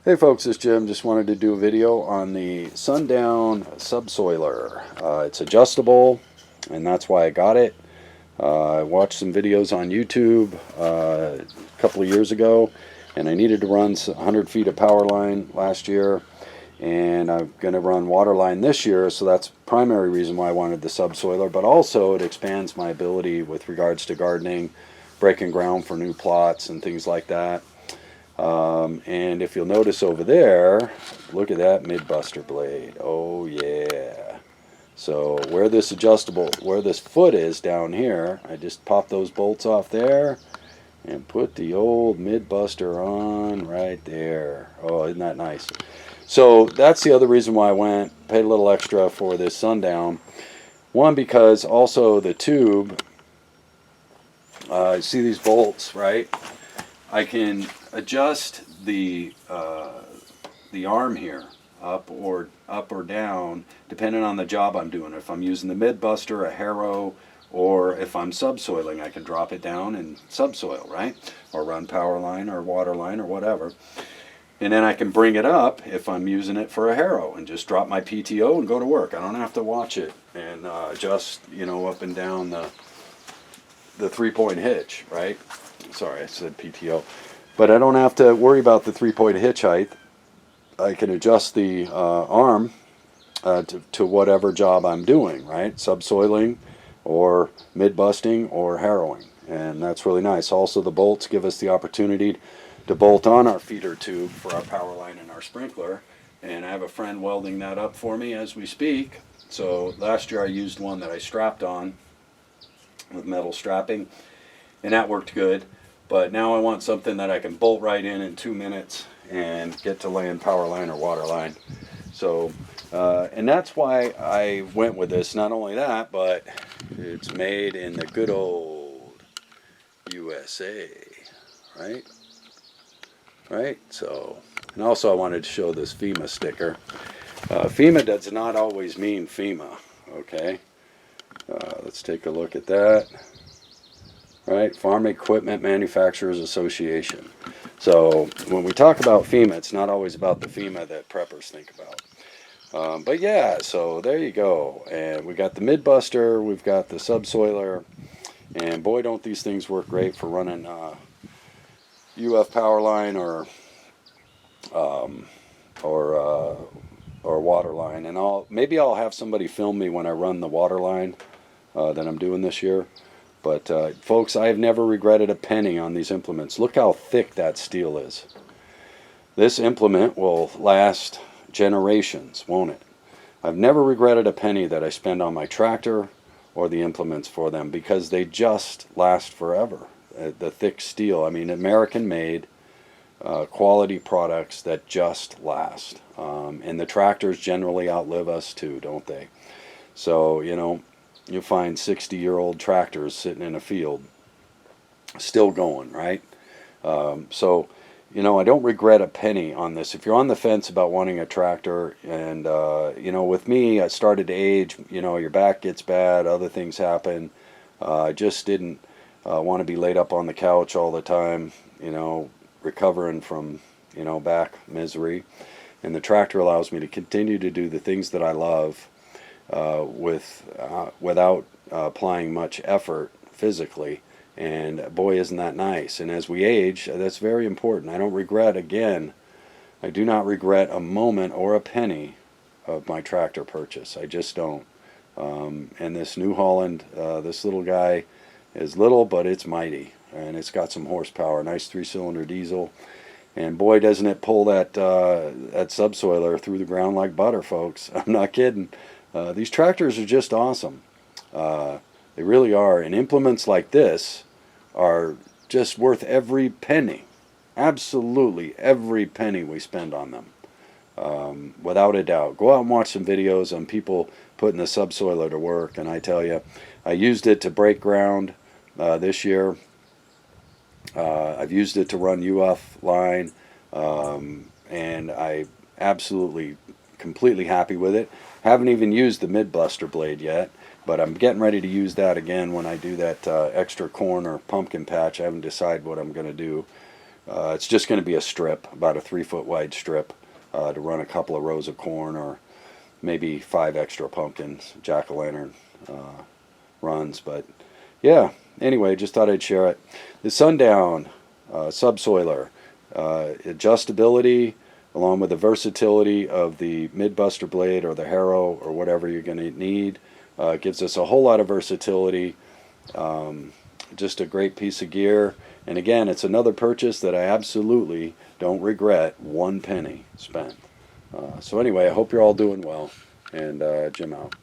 Hey folks, it's Jim. Just wanted to do a video on the SUNDOWN subsoiler. It's adjustable, and that's why I got it. I watched some videos on YouTube a couple of years ago, and I needed to run 100 feet of power line last year, and I'm going to run water line this year, so that's the primary reason why I wanted the subsoiler, but also it expands my ability with regards to gardening, breaking ground for new plots and things like that. And if you'll notice over there, look at that MIDBUSTER blade. Oh yeah. So where this foot is down here, I just pop those bolts off there and put the old MIDBUSTER on right there. Oh, isn't that nice? So that's the other reason why I paid a little extra for this SUNDOWN. One, because also the tube, see these bolts, right? I can adjust the arm here up or down depending on the job I'm doing. If I'm using the MIDBUSTER, a harrow, or if I'm subsoiling, I can drop it down and subsoil, right? Or run power line or water line or whatever. And then I can bring it up if I'm using it for a harrow and just drop my PTO and go to work. I don't have to watch it and adjust, up and down the 3-point hitch, right? Sorry, I said PTO. But I don't have to worry about the 3-point hitch height. I can adjust the arm to whatever job I'm doing, right? Subsoiling or mid-busting or harrowing. And that's really nice. Also, the bolts give us the opportunity to bolt on our feeder tube for our power line and our sprinkler. And I have a friend welding that up for me as we speak. So last year I used one that I strapped on with metal strapping, and that worked good. But now I want something that I can bolt right in 2 minutes and get to laying power line or water line. So, and that's why I went with this. Not only that, but it's made in the good old USA, right? Right? So, and also I wanted to show this FEMA sticker. FEMA does not always mean FEMA, okay? Let's take a look at that. Right, Farm Equipment Manufacturers Association. So when we talk about FEMA, it's not always about the FEMA that preppers think about. But yeah, so there you go. And we got the MIDBUSTER, we've got the subsoiler, and boy, don't these things work great for running UF power line or water line. And maybe I'll have somebody film me when I run the water line that I'm doing this year. But folks, I have never regretted a penny on these implements. Look how thick that steel is. This implement will last generations, won't it? I've never regretted a penny that I spend on my tractor or the implements for them, because they just last forever. The thick steel, I mean, American-made quality products that just last. And the tractors generally outlive us too, don't they? So, you find 60-year-old tractors sitting in a field still going, right? So, I don't regret a penny on this. If you're on the fence about wanting a tractor, and, with me, I started to age, your back gets bad, other things happen. I just didn't want to be laid up on the couch all the time, recovering from, back misery. And the tractor allows me to continue to do the things that I love without applying much effort physically. And boy, isn't that nice. And as we age, that's very important. I don't regret, again, I do not regret a moment or a penny of my tractor purchase. I just don't. And this New Holland, this little guy is little, but it's mighty. And it's got some horsepower, nice 3-cylinder diesel. And boy, doesn't it pull that subsoiler through the ground like butter, folks. I'm not kidding. These tractors are just awesome. They really are. And implements like this are just worth every penny. Absolutely every penny we spend on them. Without a doubt. Go out and watch some videos on people putting the subsoiler to work. And I tell you, I used it to break ground this year. I've used it to run UF line. And I absolutely completely happy with it. Haven't even used the MIDBUSTER blade yet, but I'm getting ready to use that again when I do that extra corn or pumpkin patch. I haven't decided what I'm going to do. It's just going to be a strip, about a 3-foot wide strip, to run a couple of rows of corn or maybe 5 extra pumpkins, jack-o'-lantern runs. But yeah, anyway, just thought I'd share it. The Sundown subsoiler, adjustability along with the versatility of the MIDBUSTER blade or the harrow or whatever you're going to need, gives us a whole lot of versatility. Just a great piece of gear. And again, it's another purchase that I absolutely don't regret 1 penny spent. So anyway, I hope you're all doing well, and Jim out.